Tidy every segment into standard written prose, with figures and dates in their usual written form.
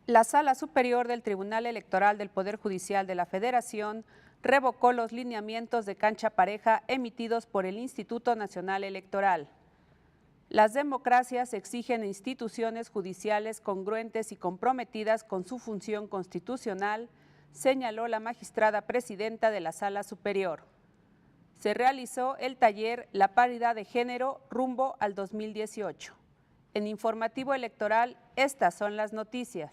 La Sala Superior del Tribunal Electoral del Poder Judicial de la Federación revocó los lineamientos de cancha pareja emitidos por el Instituto Nacional Electoral. Las democracias exigen instituciones judiciales congruentes y comprometidas con su función constitucional, señaló la magistrada presidenta de la Sala Superior. Se realizó el taller La paridad de género rumbo al 2018. En Informativo Electoral, estas son las noticias.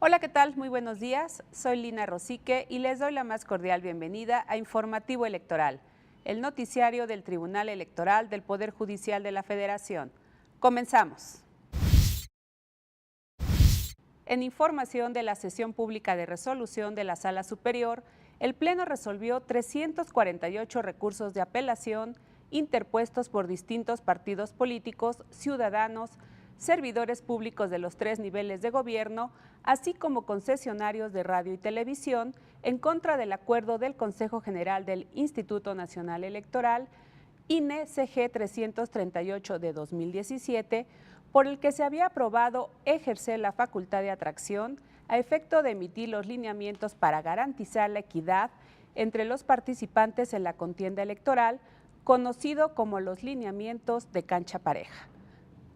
Hola, ¿qué tal? Muy buenos días. Soy Lina Rosique y les doy la más cordial bienvenida a Informativo Electoral, el noticiario del Tribunal Electoral del Poder Judicial de la Federación. Comenzamos. En información de la sesión pública de resolución de la Sala Superior, el Pleno resolvió 348 recursos de apelación interpuestos por distintos partidos políticos, ciudadanos, servidores públicos de los 3 niveles de gobierno, así como concesionarios de radio y televisión, en contra del acuerdo del Consejo General del Instituto Nacional Electoral, INE-CG 338 de 2017, por el que se había aprobado ejercer la facultad de atracción a efecto de emitir los lineamientos para garantizar la equidad entre los participantes en la contienda electoral, conocido como los lineamientos de cancha pareja.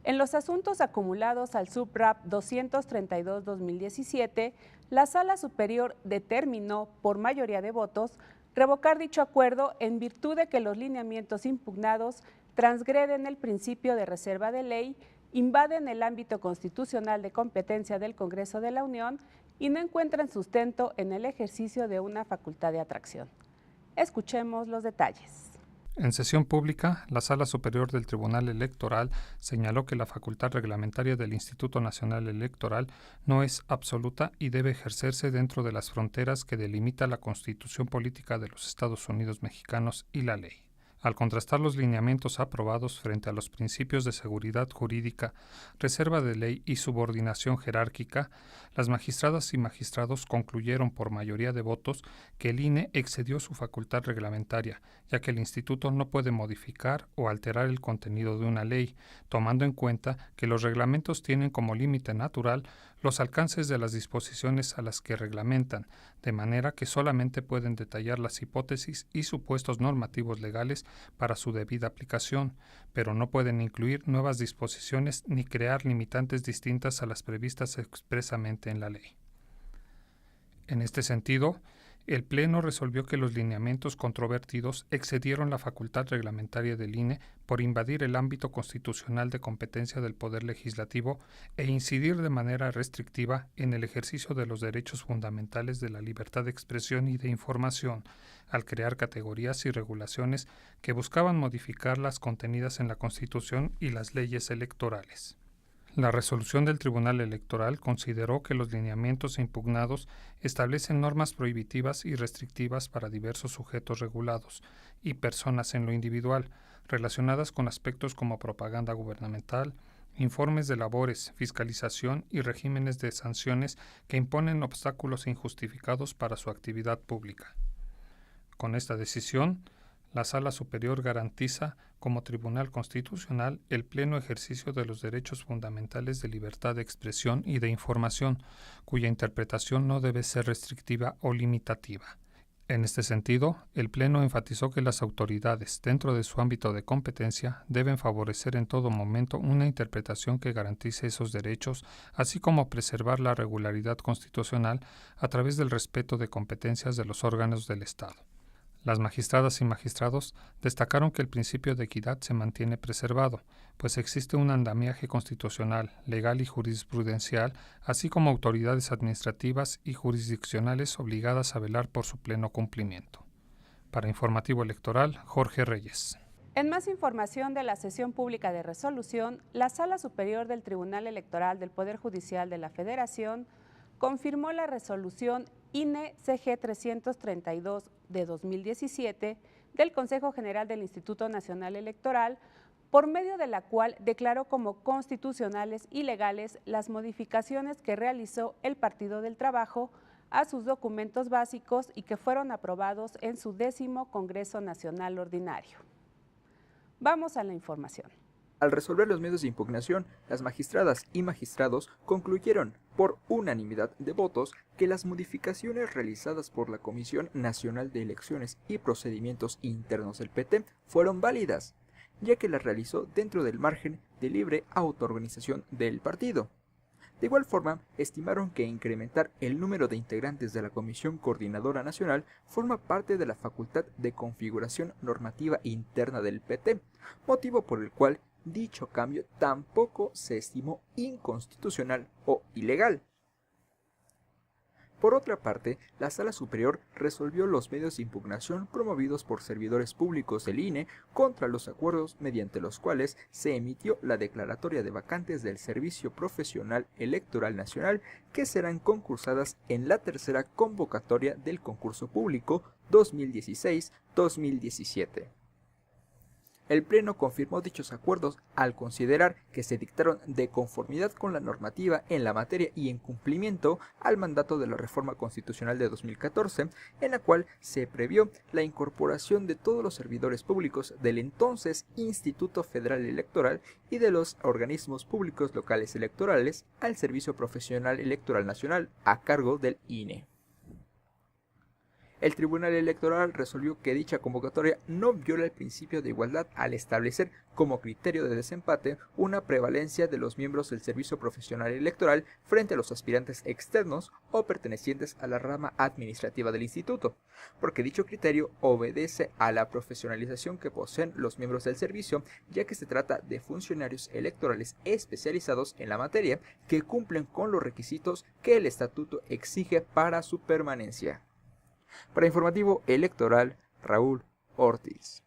En los asuntos acumulados al SUPRAP 232-2017, la Sala Superior determinó, por mayoría de votos, revocar dicho acuerdo en virtud de que los lineamientos impugnados transgreden el principio de reserva de ley, invaden el ámbito constitucional de competencia del Congreso de la Unión y no encuentran sustento en el ejercicio de una facultad de atracción. Escuchemos los detalles. En sesión pública, la Sala Superior del Tribunal Electoral señaló que la facultad reglamentaria del Instituto Nacional Electoral no es absoluta y debe ejercerse dentro de las fronteras que delimita la Constitución Política de los Estados Unidos Mexicanos y la ley. Al contrastar los lineamientos aprobados frente a los principios de seguridad jurídica, reserva de ley y subordinación jerárquica, las magistradas y magistrados concluyeron por mayoría de votos que el INE excedió su facultad reglamentaria, ya que el instituto no puede modificar o alterar el contenido de una ley, tomando en cuenta que los reglamentos tienen como límite natural los alcances de las disposiciones a las que reglamentan, de manera que solamente pueden detallar las hipótesis y supuestos normativos legales para su debida aplicación, pero no pueden incluir nuevas disposiciones ni crear limitantes distintas a las previstas expresamente en la ley. En este sentido, el Pleno resolvió que los lineamientos controvertidos excedieron la facultad reglamentaria del INE por invadir el ámbito constitucional de competencia del Poder Legislativo e incidir de manera restrictiva en el ejercicio de los derechos fundamentales de la libertad de expresión y de información, al crear categorías y regulaciones que buscaban modificar las contenidas en la Constitución y las leyes electorales. La resolución del Tribunal Electoral consideró que los lineamientos impugnados establecen normas prohibitivas y restrictivas para diversos sujetos regulados y personas en lo individual, relacionadas con aspectos como propaganda gubernamental, informes de labores, fiscalización y regímenes de sanciones que imponen obstáculos injustificados para su actividad pública. Con esta decisión, la Sala Superior garantiza, como Tribunal Constitucional, el pleno ejercicio de los derechos fundamentales de libertad de expresión y de información, cuya interpretación no debe ser restrictiva o limitativa. En este sentido, el Pleno enfatizó que las autoridades, dentro de su ámbito de competencia, deben favorecer en todo momento una interpretación que garantice esos derechos, así como preservar la regularidad constitucional a través del respeto de competencias de los órganos del Estado. Las magistradas y magistrados destacaron que el principio de equidad se mantiene preservado, pues existe un andamiaje constitucional, legal y jurisprudencial, así como autoridades administrativas y jurisdiccionales obligadas a velar por su pleno cumplimiento. Para Informativo Electoral, Jorge Reyes. En más información de la sesión pública de resolución, la Sala Superior del Tribunal Electoral del Poder Judicial de la Federación confirmó la resolución INE-CG 332 de 2017 del Consejo General del Instituto Nacional Electoral, por medio de la cual declaró como constitucionales y legales las modificaciones que realizó el Partido del Trabajo a sus documentos básicos y que fueron aprobados en su 10º Congreso Nacional Ordinario. Vamos a la información. Al resolver los medios de impugnación, las magistradas y magistrados concluyeron, por unanimidad de votos, que las modificaciones realizadas por la Comisión Nacional de Elecciones y Procedimientos Internos del PT fueron válidas, ya que las realizó dentro del margen de libre autoorganización del partido. De igual forma, estimaron que incrementar el número de integrantes de la Comisión Coordinadora Nacional forma parte de la facultad de configuración normativa interna del PT, motivo por el cual dicho cambio tampoco se estimó inconstitucional o ilegal. Por otra parte, la Sala Superior resolvió los medios de impugnación promovidos por servidores públicos del INE contra los acuerdos mediante los cuales se emitió la declaratoria de vacantes del Servicio Profesional Electoral Nacional, que serán concursadas en la tercera convocatoria del concurso público 2016-2017. El Pleno confirmó dichos acuerdos al considerar que se dictaron de conformidad con la normativa en la materia y en cumplimiento al mandato de la Reforma Constitucional de 2014, en la cual se previó la incorporación de todos los servidores públicos del entonces Instituto Federal Electoral y de los organismos públicos locales electorales al Servicio Profesional Electoral Nacional a cargo del INE. El Tribunal Electoral resolvió que dicha convocatoria no viola el principio de igualdad al establecer como criterio de desempate una prevalencia de los miembros del Servicio Profesional Electoral frente a los aspirantes externos o pertenecientes a la rama administrativa del instituto, porque dicho criterio obedece a la profesionalización que poseen los miembros del servicio, ya que se trata de funcionarios electorales especializados en la materia que cumplen con los requisitos que el estatuto exige para su permanencia. Para Informativo Electoral, Raúl Ortiz.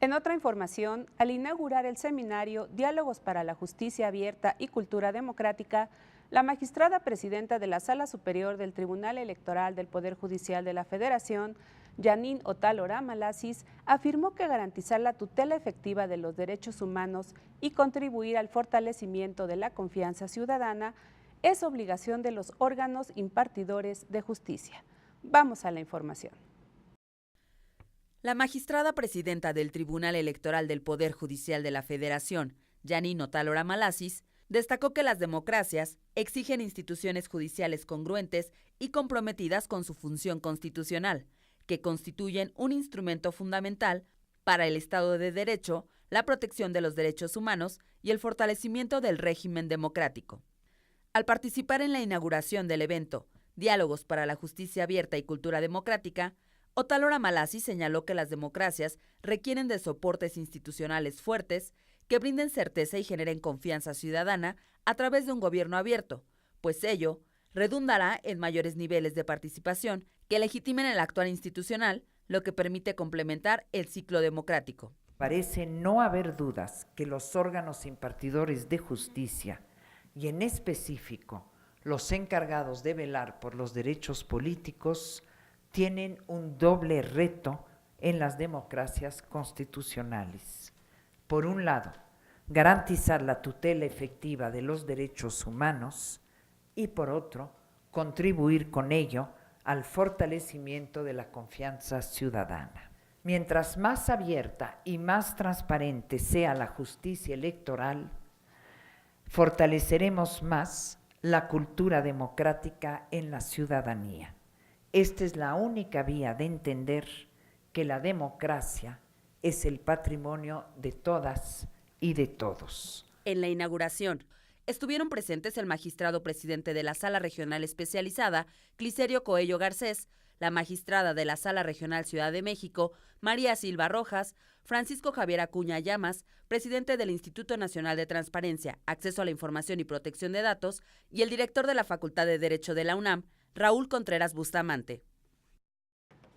En otra información, al inaugurar el seminario Diálogos para la Justicia Abierta y Cultura Democrática, la magistrada presidenta de la Sala Superior del Tribunal Electoral del Poder Judicial de la Federación, Janine Otálora Malasis, afirmó que garantizar la tutela efectiva de los derechos humanos y contribuir al fortalecimiento de la confianza ciudadana es obligación de los órganos impartidores de justicia. Vamos a la información. La magistrada presidenta del Tribunal Electoral del Poder Judicial de la Federación, Janine Otálora Malasis, destacó que las democracias exigen instituciones judiciales congruentes y comprometidas con su función constitucional, que constituyen un instrumento fundamental para el Estado de Derecho, la protección de los derechos humanos y el fortalecimiento del régimen democrático. Al participar en la inauguración del evento Diálogos para la Justicia Abierta y Cultura Democrática, Otálora Malasis señaló que las democracias requieren de soportes institucionales fuertes que brinden certeza y generen confianza ciudadana a través de un gobierno abierto, pues ello redundará en mayores niveles de participación que legitimen el actuar institucional, lo que permite complementar el ciclo democrático. Parece no haber dudas que los órganos impartidores de justicia, y en específico los encargados de velar por los derechos políticos, tienen un doble reto en las democracias constitucionales. Por un lado, garantizar la tutela efectiva de los derechos humanos y por otro, contribuir con ello al fortalecimiento de la confianza ciudadana. Mientras más abierta y más transparente sea la justicia electoral, fortaleceremos más la cultura democrática en la ciudadanía. Esta es la única vía de entender que la democracia es el patrimonio de todas y de todos. En la inauguración estuvieron presentes el magistrado presidente de la Sala Regional Especializada, Cliserio Coello Garcés, la magistrada de la Sala Regional Ciudad de México, María Silva Rojas, Francisco Javier Acuña Llamas, presidente del Instituto Nacional de Transparencia, Acceso a la Información y Protección de Datos, y el director de la Facultad de Derecho de la UNAM, Raúl Contreras Bustamante.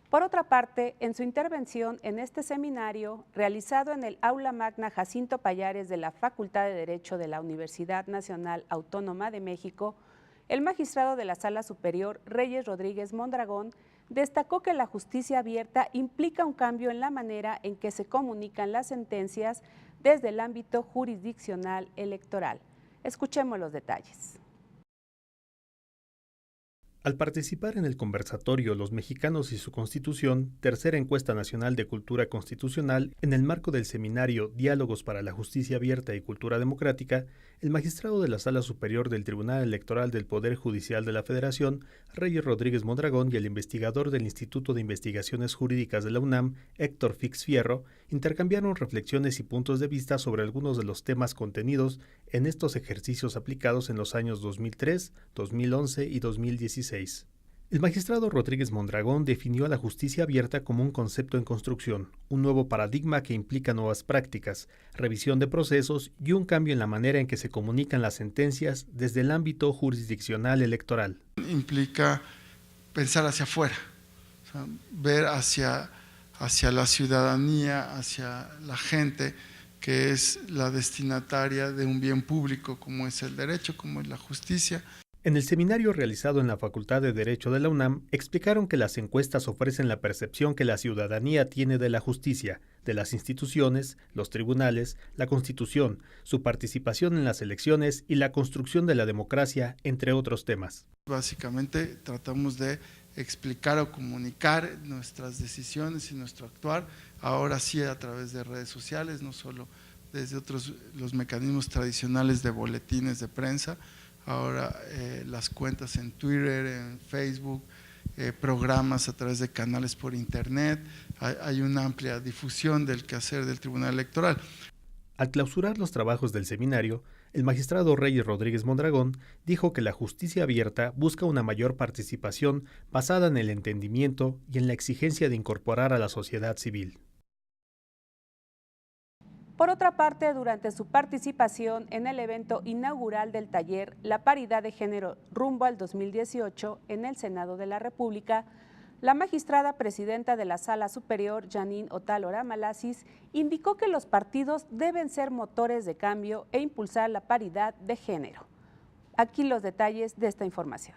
Por otra parte, en su intervención en este seminario, realizado en el Aula Magna Jacinto Pallares de la Facultad de Derecho de la Universidad Nacional Autónoma de México, el magistrado de la Sala Superior, Reyes Rodríguez Mondragón, destacó que la justicia abierta implica un cambio en la manera en que se comunican las sentencias desde el ámbito jurisdiccional electoral. Escuchemos los detalles. Al participar en el conversatorio Los Mexicanos y su Constitución, tercera encuesta nacional de cultura constitucional, en el marco del seminario Diálogos para la Justicia Abierta y Cultura Democrática, el magistrado de la Sala Superior del Tribunal Electoral del Poder Judicial de la Federación, Reyes Rodríguez Mondragón, y el investigador del Instituto de Investigaciones Jurídicas de la UNAM, Héctor Fix Fierro, intercambiaron reflexiones y puntos de vista sobre algunos de los temas contenidos en estos ejercicios aplicados en los años 2003, 2011 y 2016. El magistrado Rodríguez Mondragón definió a la justicia abierta como un concepto en construcción, un nuevo paradigma que implica nuevas prácticas, revisión de procesos y un cambio en la manera en que se comunican las sentencias desde el ámbito jurisdiccional electoral. Implica pensar hacia afuera, o sea, ver hacia la ciudadanía, hacia la gente que es la destinataria de un bien público como es el derecho, como es la justicia. En el seminario realizado en la Facultad de Derecho de la UNAM, explicaron que las encuestas ofrecen la percepción que la ciudadanía tiene de la justicia, de las instituciones, los tribunales, la Constitución, su participación en las elecciones y la construcción de la democracia, entre otros temas. Básicamente tratamos de explicar o comunicar nuestras decisiones y nuestro actuar, ahora sí a través de redes sociales, no solo desde los mecanismos tradicionales de boletines de prensa. Ahora las cuentas en Twitter, en Facebook, programas a través de canales por internet, hay una amplia difusión del quehacer del Tribunal Electoral. Al clausurar los trabajos del seminario, el magistrado Reyes Rodríguez Mondragón dijo que la justicia abierta busca una mayor participación basada en el entendimiento y en la exigencia de incorporar a la sociedad civil. Por otra parte, durante su participación en el evento inaugural del taller La paridad de género rumbo al 2018 en el Senado de la República, la magistrada presidenta de la Sala Superior, Janine Otálora Malasis, indicó que los partidos deben ser motores de cambio e impulsar la paridad de género. Aquí los detalles de esta información.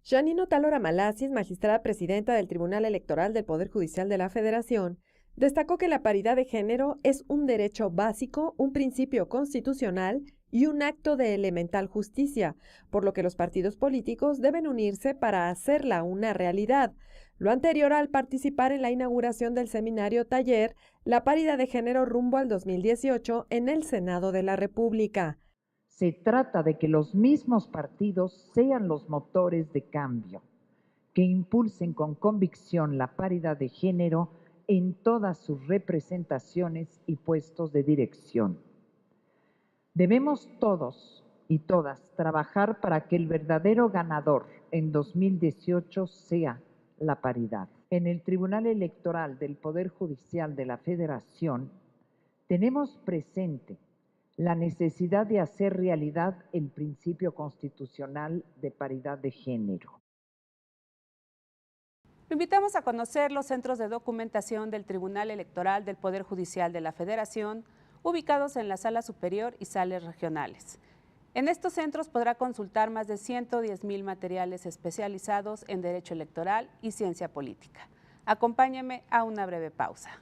Janine Otálora Malasis, magistrada presidenta del Tribunal Electoral del Poder Judicial de la Federación, destacó que la paridad de género es un derecho básico, un principio constitucional y un acto de elemental justicia, por lo que los partidos políticos deben unirse para hacerla una realidad. Lo anterior al participar en la inauguración del seminario taller La paridad de género rumbo al 2018 en el Senado de la República. Se trata de que los mismos partidos sean los motores de cambio, que impulsen con convicción la paridad de género en todas sus representaciones y puestos de dirección. Debemos todos y todas trabajar para que el verdadero ganador en 2018 sea la paridad. En el Tribunal Electoral del Poder Judicial de la Federación tenemos presente la necesidad de hacer realidad el principio constitucional de paridad de género. Lo invitamos a conocer los centros de documentación del Tribunal Electoral del Poder Judicial de la Federación, ubicados en la Sala Superior y salas regionales. En estos centros podrá consultar más de 110,000 materiales especializados en Derecho Electoral y Ciencia Política. Acompáñeme a una breve pausa.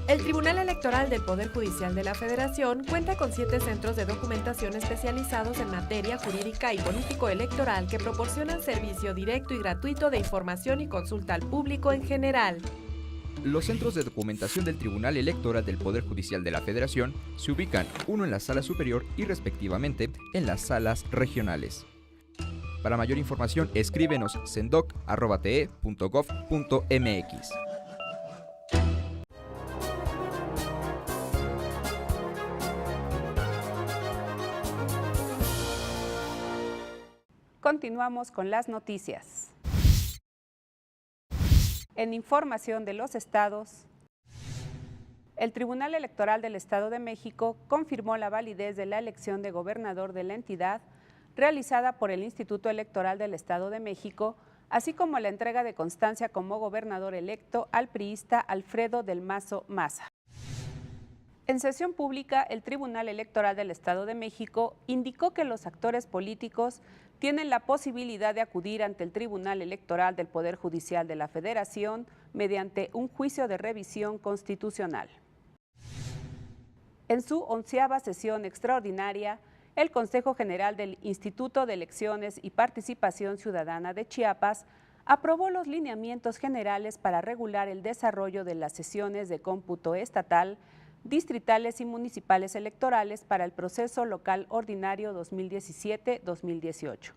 El Tribunal Electoral del Poder Judicial de la Federación cuenta con 7 centros de documentación especializados en materia jurídica y político-electoral que proporcionan servicio directo y gratuito de información y consulta al público en general. Los centros de documentación del Tribunal Electoral del Poder Judicial de la Federación se ubican uno en la Sala Superior y respectivamente en las salas regionales. Para mayor información, escríbenos sendoc@te.gov.mx. Continuamos con las noticias. En información de los estados, el Tribunal Electoral del Estado de México confirmó la validez de la elección de gobernador de la entidad realizada por el Instituto Electoral del Estado de México, así como la entrega de constancia como gobernador electo al priista Alfredo del Mazo Maza. En sesión pública, el Tribunal Electoral del Estado de México indicó que los actores políticos tienen la posibilidad de acudir ante el Tribunal Electoral del Poder Judicial de la Federación mediante un juicio de revisión constitucional. En su 11ª sesión extraordinaria, el Consejo General del Instituto de Elecciones y Participación Ciudadana de Chiapas aprobó los lineamientos generales para regular el desarrollo de las sesiones de cómputo estatal, distritales y municipales electorales para el proceso local ordinario 2017-2018.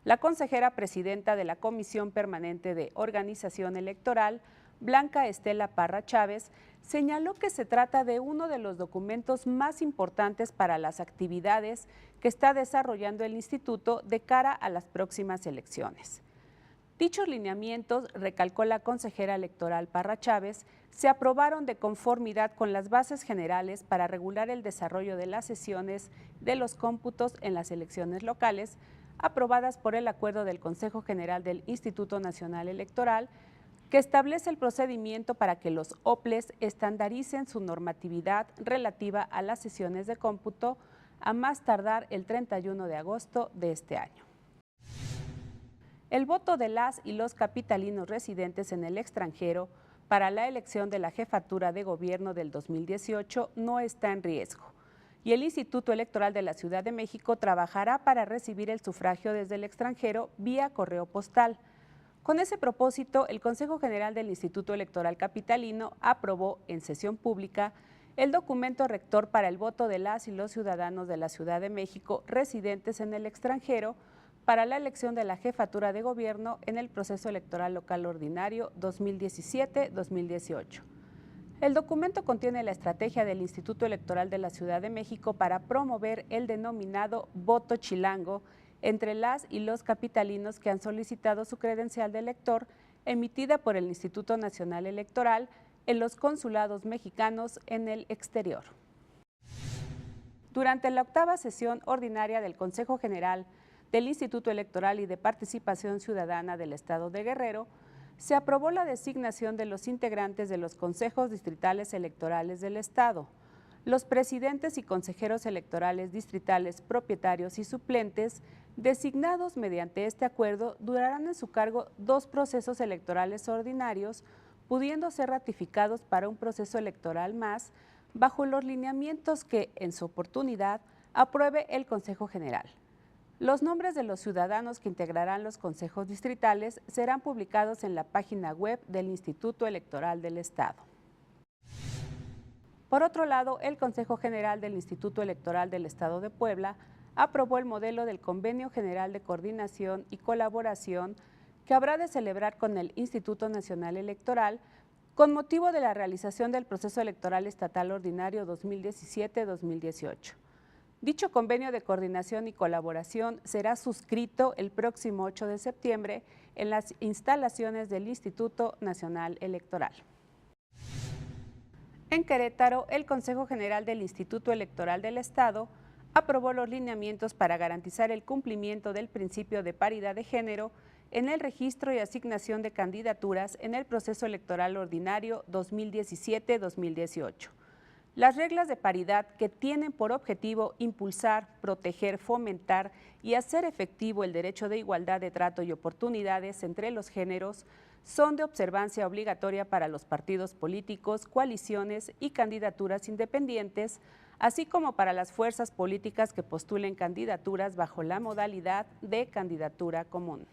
La consejera presidenta de la Comisión Permanente de Organización Electoral, Blanca Estela Parra Chávez, señaló que se trata de uno de los documentos más importantes para las actividades que está desarrollando el instituto de cara a las próximas elecciones. Dichos lineamientos, recalcó la consejera electoral Parra Chávez, se aprobaron de conformidad con las bases generales para regular el desarrollo de las sesiones de los cómputos en las elecciones locales, aprobadas por el acuerdo del Consejo General del Instituto Nacional Electoral, que establece el procedimiento para que los OPLES estandaricen su normatividad relativa a las sesiones de cómputo a más tardar el 31 de agosto de este año. El voto de las y los capitalinos residentes en el extranjero para la elección de la jefatura de gobierno del 2018 no está en riesgo, y el Instituto Electoral de la Ciudad de México trabajará para recibir el sufragio desde el extranjero vía correo postal. Con ese propósito, el Consejo General del Instituto Electoral Capitalino aprobó en sesión pública el documento rector para el voto de las y los ciudadanos de la Ciudad de México residentes en el extranjero para la elección de la jefatura de gobierno en el proceso electoral local ordinario 2017-2018. El documento contiene la estrategia del Instituto Electoral de la Ciudad de México para promover el denominado voto chilango entre las y los capitalinos que han solicitado su credencial de elector emitida por el Instituto Nacional Electoral en los consulados mexicanos en el exterior. Durante la 8ª sesión ordinaria del Consejo General del Instituto Electoral y de Participación Ciudadana del Estado de Guerrero, se aprobó la designación de los integrantes de los consejos distritales electorales del Estado. Los presidentes y consejeros electorales distritales propietarios y suplentes designados mediante este acuerdo durarán en su cargo 2 procesos electorales ordinarios, pudiendo ser ratificados para un proceso electoral más, bajo los lineamientos que, en su oportunidad, apruebe el Consejo General. Los nombres de los ciudadanos que integrarán los consejos distritales serán publicados en la página web del Instituto Electoral del Estado. Por otro lado, el Consejo General del Instituto Electoral del Estado de Puebla aprobó el modelo del Convenio General de Coordinación y Colaboración que habrá de celebrar con el Instituto Nacional Electoral con motivo de la realización del proceso electoral estatal ordinario 2017-2018. Dicho convenio de coordinación y colaboración será suscrito el próximo 8 de septiembre en las instalaciones del Instituto Nacional Electoral. En Querétaro, el Consejo General del Instituto Electoral del Estado aprobó los lineamientos para garantizar el cumplimiento del principio de paridad de género en el registro y asignación de candidaturas en el proceso electoral ordinario 2017-2018. Las reglas de paridad, que tienen por objetivo impulsar, proteger, fomentar y hacer efectivo el derecho de igualdad de trato y oportunidades entre los géneros, son de observancia obligatoria para los partidos políticos, coaliciones y candidaturas independientes, así como para las fuerzas políticas que postulen candidaturas bajo la modalidad de candidatura común.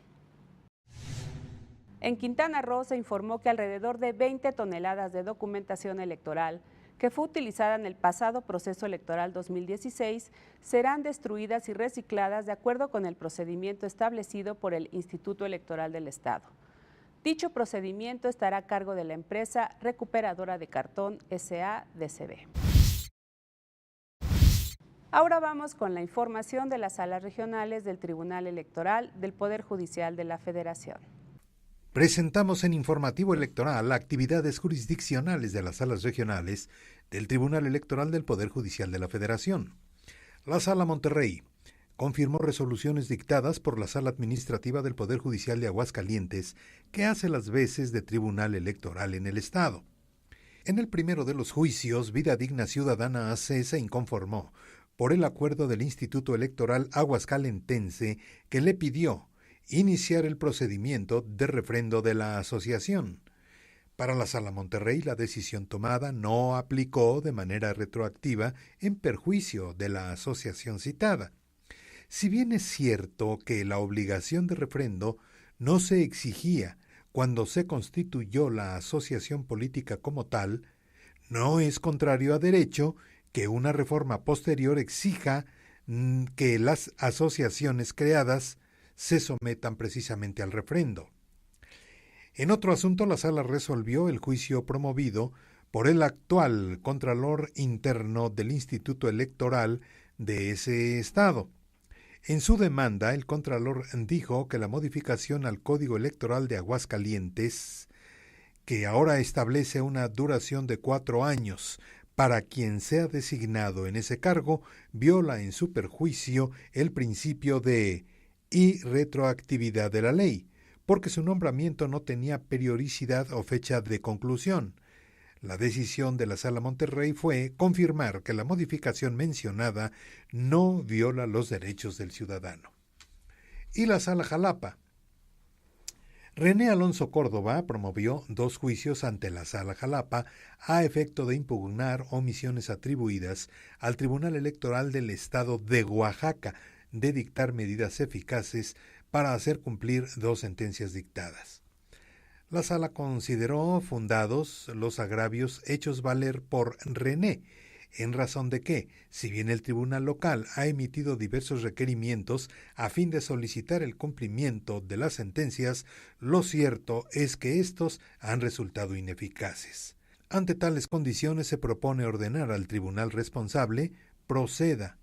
En Quintana Roo se informó que alrededor de 20 toneladas de documentación electoral que fue utilizada en el pasado proceso electoral 2016, serán destruidas y recicladas de acuerdo con el procedimiento establecido por el Instituto Electoral del Estado. Dicho procedimiento estará a cargo de la empresa recuperadora de cartón SADCB. Ahora vamos con la información de las salas regionales del Tribunal Electoral del Poder Judicial de la Federación. Presentamos en Informativo Electoral actividades jurisdiccionales de las salas regionales del Tribunal Electoral del Poder Judicial de la Federación. La Sala Monterrey confirmó resoluciones dictadas por la Sala Administrativa del Poder Judicial de Aguascalientes, que hace las veces de Tribunal Electoral en el Estado. En el primero de los juicios, Vida Digna Ciudadana AC se inconformó por el acuerdo del Instituto Electoral Aguascalentense que le pidió iniciar el procedimiento de refrendo de la asociación. Para la Sala Monterrey, la decisión tomada no aplicó de manera retroactiva en perjuicio de la asociación citada. Si bien es cierto que la obligación de refrendo no se exigía cuando se constituyó la asociación política como tal, no es contrario a derecho que una reforma posterior exija que las asociaciones creadas se sometan precisamente al refrendo. En otro asunto, la Sala resolvió el juicio promovido por el actual Contralor Interno del Instituto Electoral de ese estado. En su demanda, el Contralor dijo que la modificación al Código Electoral de Aguascalientes, que ahora establece una duración de 4 años para quien sea designado en ese cargo, viola en su perjuicio el principio de irretroactividad de la ley, porque su nombramiento no tenía periodicidad o fecha de conclusión. La decisión de la Sala Monterrey fue confirmar que la modificación mencionada no viola los derechos del ciudadano. Y la Sala Jalapa. René Alonso Córdoba promovió 2 juicios ante la Sala Jalapa a efecto de impugnar omisiones atribuidas al Tribunal Electoral del Estado de Oaxaca de dictar medidas eficaces para hacer cumplir 2 sentencias dictadas. La Sala consideró fundados los agravios hechos valer por René, en razón de que, si bien el tribunal local ha emitido diversos requerimientos a fin de solicitar el cumplimiento de las sentencias, lo cierto es que estos han resultado ineficaces. Ante tales condiciones se propone ordenar al tribunal responsable proceda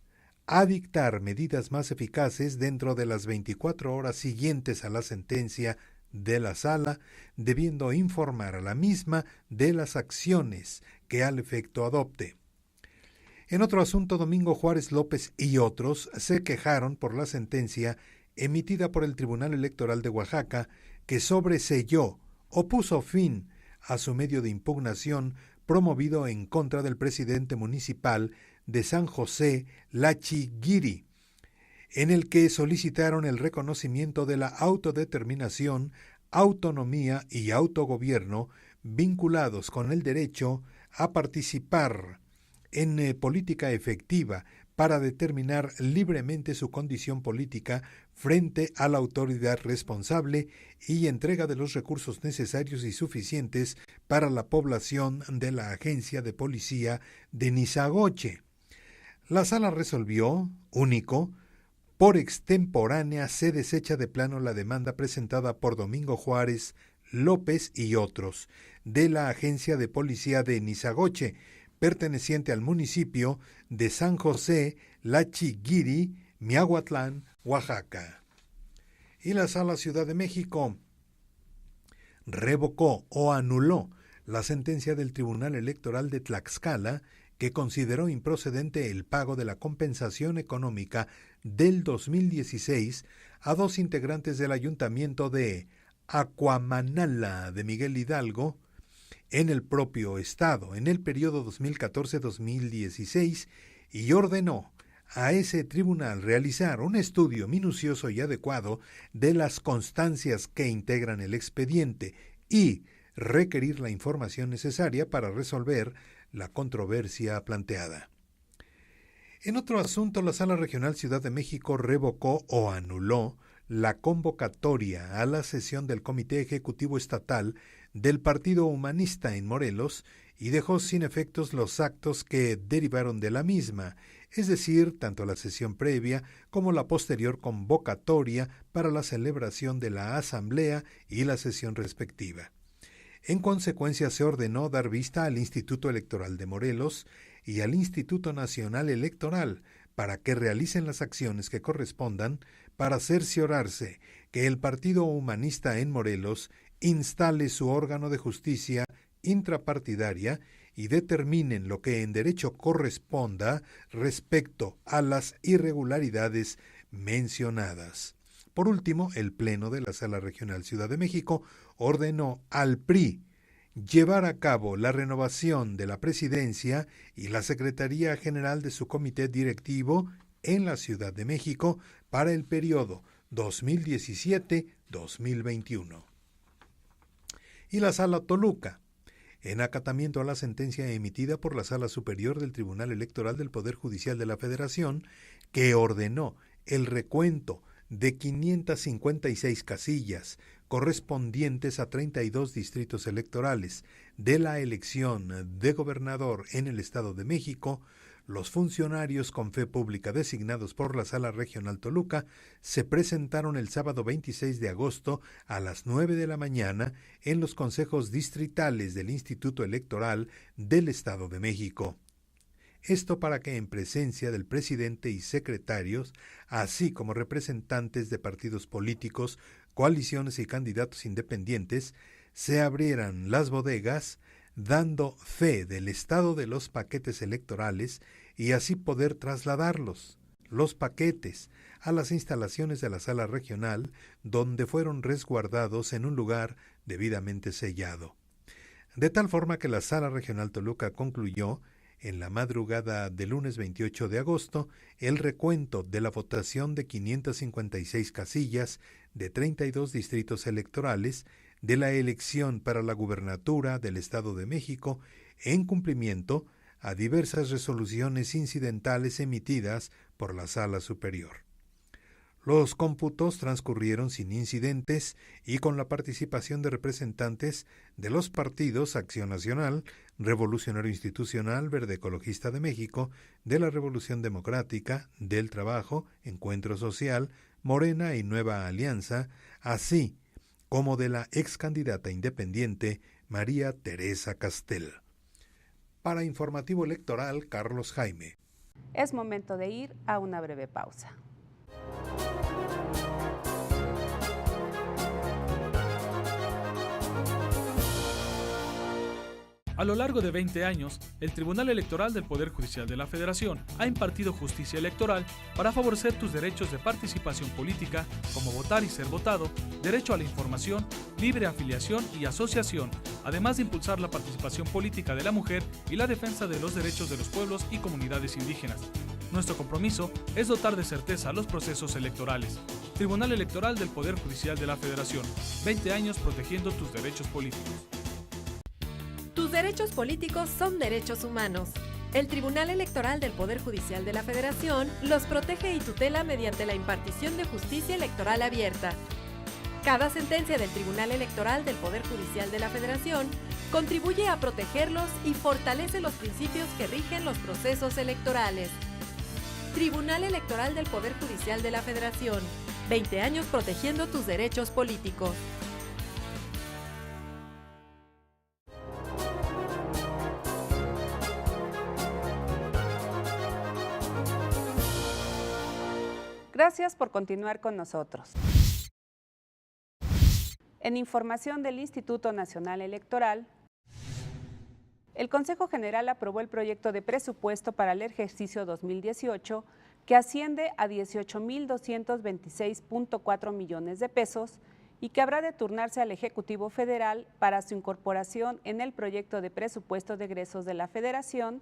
a dictar medidas más eficaces dentro de las 24 horas siguientes a la sentencia de la Sala, debiendo informar a la misma de las acciones que al efecto adopte. En otro asunto, Domingo Juárez López y otros se quejaron por la sentencia emitida por el Tribunal Electoral de Oaxaca que sobreseyó o puso fin a su medio de impugnación promovido en contra del presidente municipal de San José, Lachi Guiri, en el que solicitaron el reconocimiento de la autodeterminación, autonomía y autogobierno vinculados con el derecho a participar en política efectiva para determinar libremente su condición política frente a la autoridad responsable y entrega de los recursos necesarios y suficientes para la población de la agencia de policía de Nizagoche. La Sala resolvió, único, por extemporánea se desecha de plano la demanda presentada por Domingo Juárez López y otros de la agencia de policía de Nizagoche, perteneciente al municipio de San José, Lachi-Guiri, Miahuatlán, Oaxaca. Y la Sala Ciudad de México revocó o anuló la sentencia del Tribunal Electoral de Tlaxcala que consideró improcedente el pago de la compensación económica del 2016 a 2 integrantes del ayuntamiento de Acuamanala de Miguel Hidalgo en el propio estado en el periodo 2014-2016 y ordenó a ese tribunal realizar un estudio minucioso y adecuado de las constancias que integran el expediente y requerir la información necesaria para resolver la controversia planteada. En otro asunto, la Sala Regional Ciudad de México revocó o anuló la convocatoria a la sesión del Comité Ejecutivo Estatal del Partido Humanista en Morelos y dejó sin efectos los actos que derivaron de la misma, es decir, tanto la sesión previa como la posterior convocatoria para la celebración de la asamblea y la sesión respectiva. En consecuencia, se ordenó dar vista al Instituto Electoral de Morelos y al Instituto Nacional Electoral para que realicen las acciones que correspondan para cerciorarse que el Partido Humanista en Morelos instale su órgano de justicia intrapartidaria y determinen lo que en derecho corresponda respecto a las irregularidades mencionadas. Por último, el Pleno de la Sala Regional Ciudad de México ordenó al PRI llevar a cabo la renovación de la presidencia y la Secretaría General de su comité directivo en la Ciudad de México para el periodo 2017-2021. Y la Sala Toluca, en acatamiento a la sentencia emitida por la Sala Superior del Tribunal Electoral del Poder Judicial de la Federación, que ordenó el recuento de 556 casillas correspondientes a 32 distritos electorales de la elección de gobernador en el Estado de México, los funcionarios con fe pública designados por la Sala Regional Toluca se presentaron el sábado 26 de agosto a las 9 de la mañana en los consejos distritales del Instituto Electoral del Estado de México. Esto para que en presencia del presidente y secretarios, así como representantes de partidos políticos, coaliciones y candidatos independientes, se abrieran las bodegas, dando fe del estado de los paquetes electorales y así poder trasladarlos, los paquetes, a las instalaciones de la Sala Regional, donde fueron resguardados en un lugar debidamente sellado. De tal forma que la Sala Regional Toluca concluyó, en la madrugada del lunes 28 de agosto, el recuento de la votación de 556 casillas de 32 distritos electorales de la elección para la gubernatura del Estado de México en cumplimiento a diversas resoluciones incidentales emitidas por la Sala Superior. Los cómputos transcurrieron sin incidentes y con la participación de representantes de los partidos Acción Nacional, Revolucionario Institucional, Verde Ecologista de México, de la Revolución Democrática, del Trabajo, Encuentro Social, Morena y Nueva Alianza, así como de la ex candidata independiente María Teresa Castel. Para Informativo Electoral, Carlos Jaime. Es momento de ir a una breve pausa. A lo largo de 20 años, el Tribunal Electoral del Poder Judicial de la Federación ha impartido justicia electoral para favorecer tus derechos de participación política, como votar y ser votado, derecho a la información, libre afiliación y asociación, además de impulsar la participación política de la mujer y la defensa de los derechos de los pueblos y comunidades indígenas. Nuestro compromiso es dotar de certeza los procesos electorales. Tribunal Electoral del Poder Judicial de la Federación, 20 años protegiendo tus derechos políticos. Tus derechos políticos son derechos humanos. El Tribunal Electoral del Poder Judicial de la Federación los protege y tutela mediante la impartición de justicia electoral abierta. Cada sentencia del Tribunal Electoral del Poder Judicial de la Federación contribuye a protegerlos y fortalece los principios que rigen los procesos electorales. Tribunal Electoral del Poder Judicial de la Federación, 20 años protegiendo tus derechos políticos. Gracias por continuar con nosotros. En información del Instituto Nacional Electoral, el Consejo General aprobó el proyecto de presupuesto para el ejercicio 2018 que asciende a 18.226.4 millones de pesos y que habrá de turnarse al Ejecutivo Federal para su incorporación en el proyecto de presupuesto de egresos de la Federación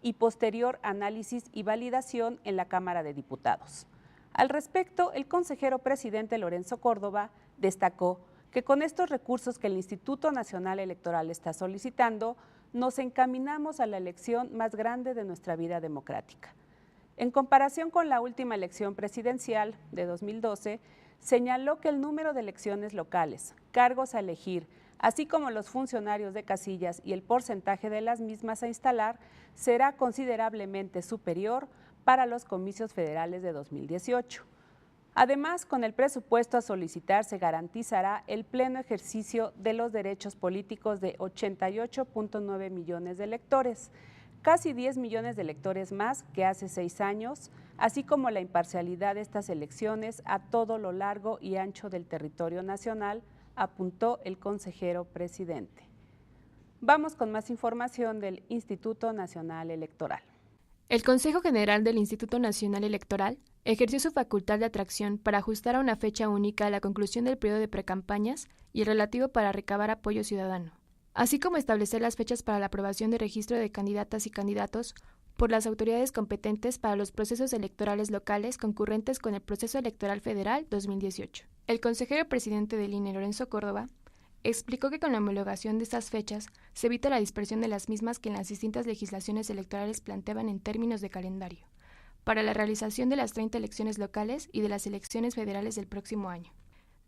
y posterior análisis y validación en la Cámara de Diputados. Al respecto, el consejero presidente Lorenzo Córdoba destacó que con estos recursos que el Instituto Nacional Electoral está solicitando, nos encaminamos a la elección más grande de nuestra vida democrática. En comparación con la última elección presidencial de 2012, señaló que el número de elecciones locales, cargos a elegir, así como los funcionarios de casillas y el porcentaje de las mismas a instalar, será considerablemente superior para los comicios federales de 2018. Además, con el presupuesto a solicitar se garantizará el pleno ejercicio de los derechos políticos de 88.9 millones de electores, casi 10 millones de electores más que hace 6 años, así como la imparcialidad de estas elecciones a todo lo largo y ancho del territorio nacional, apuntó el consejero presidente. Vamos con más información del Instituto Nacional Electoral. El Consejo General del Instituto Nacional Electoral ejerció su facultad de atracción para ajustar a una fecha única la conclusión del periodo de precampañas y el relativo para recabar apoyo ciudadano. así como establecer las fechas para la aprobación de registro de candidatas y candidatos por las autoridades competentes para los procesos electorales locales concurrentes con el proceso electoral federal 2018. El consejero presidente del INE, Lorenzo Córdoba, explicó que con la homologación de estas fechas se evita la dispersión de las mismas que en las distintas legislaciones electorales planteaban en términos de calendario, para la realización de las 30 elecciones locales y de las elecciones federales del próximo año.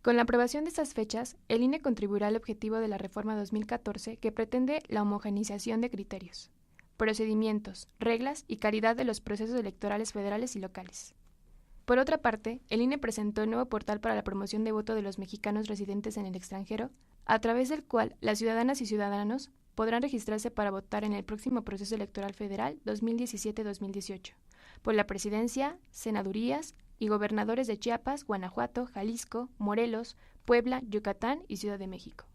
Con la aprobación de estas fechas, el INE contribuirá al objetivo de la reforma 2014 que pretende la homogeneización de criterios, procedimientos, reglas y calidad de los procesos electorales federales y locales. Por otra parte, el INE presentó el nuevo portal para la promoción de voto de los mexicanos residentes en el extranjero, a través del cual las ciudadanas y ciudadanos podrán registrarse para votar en el próximo proceso electoral federal 2017-2018, por la presidencia, senadurías y gobernadores de Chiapas, Guanajuato, Jalisco, Morelos, Puebla, Yucatán y Ciudad de México.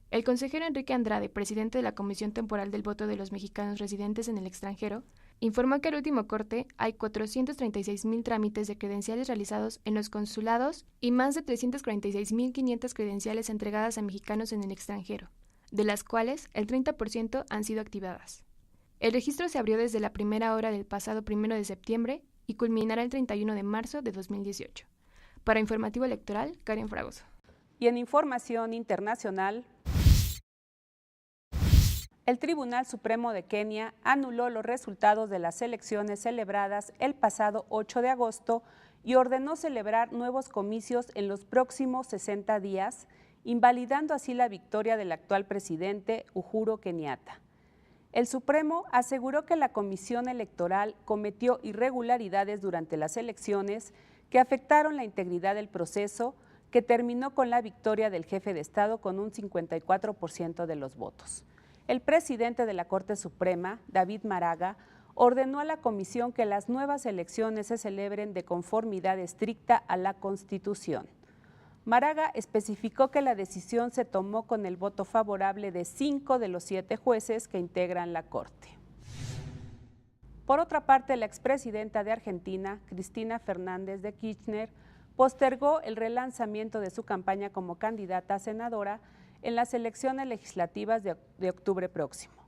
El consejero Enrique Andrade, presidente de la Comisión Temporal del Voto de los Mexicanos Residentes en el Extranjero, informó que al último corte hay 436,000 trámites de credenciales realizados en los consulados y más de 346,500 credenciales entregadas a mexicanos en el extranjero, de las cuales el 30% han sido activadas. El registro se abrió desde la primera hora del pasado 1 de septiembre y culminará el 31 de marzo de 2018. Para Informativo Electoral, Karen Fragoso. Y en información internacional, el Tribunal Supremo de Kenia anuló los resultados de las elecciones celebradas el pasado 8 de agosto y ordenó celebrar nuevos comicios en los próximos 60 días, invalidando así la victoria del actual presidente Uhuru Kenyatta. El Supremo aseguró que la Comisión Electoral cometió irregularidades durante las elecciones que afectaron la integridad del proceso, que terminó con la victoria del jefe de Estado con un 54% de los votos. El presidente de la Corte Suprema, David Maraga, ordenó a la comisión que las nuevas elecciones se celebren de conformidad estricta a la Constitución. Maraga especificó que la decisión se tomó con el voto favorable de 5 de los 7 jueces que integran la Corte. Por otra parte, la expresidenta de Argentina, Cristina Fernández de Kirchner, postergó el relanzamiento de su campaña como candidata a senadora en las elecciones legislativas de octubre próximo.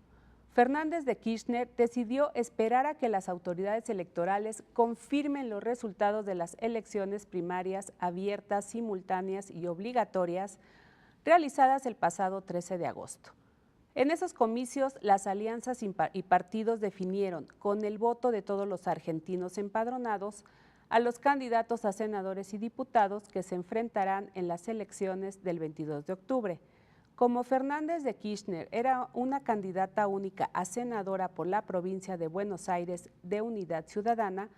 Fernández de Kirchner decidió esperar a que las autoridades electorales confirmen los resultados de las elecciones primarias abiertas, simultáneas y obligatorias realizadas el pasado 13 de agosto. En esos comicios, las alianzas y partidos definieron, con el voto de todos los argentinos empadronados, a los candidatos a senadores y diputados que se enfrentarán en las elecciones del 22 de octubre. Como Fernández de Kirchner era una candidata única a senadora por la provincia de Buenos Aires de Unidad Ciudadana,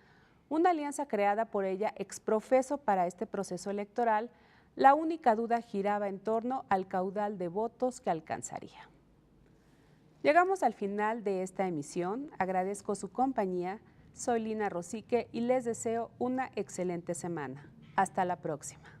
una alianza creada por ella exprofeso para este proceso electoral, la única duda giraba en torno al caudal de votos que alcanzaría. Llegamos al final de esta emisión, agradezco su compañía, soy Lina Rosique y les deseo una excelente semana. Hasta la próxima.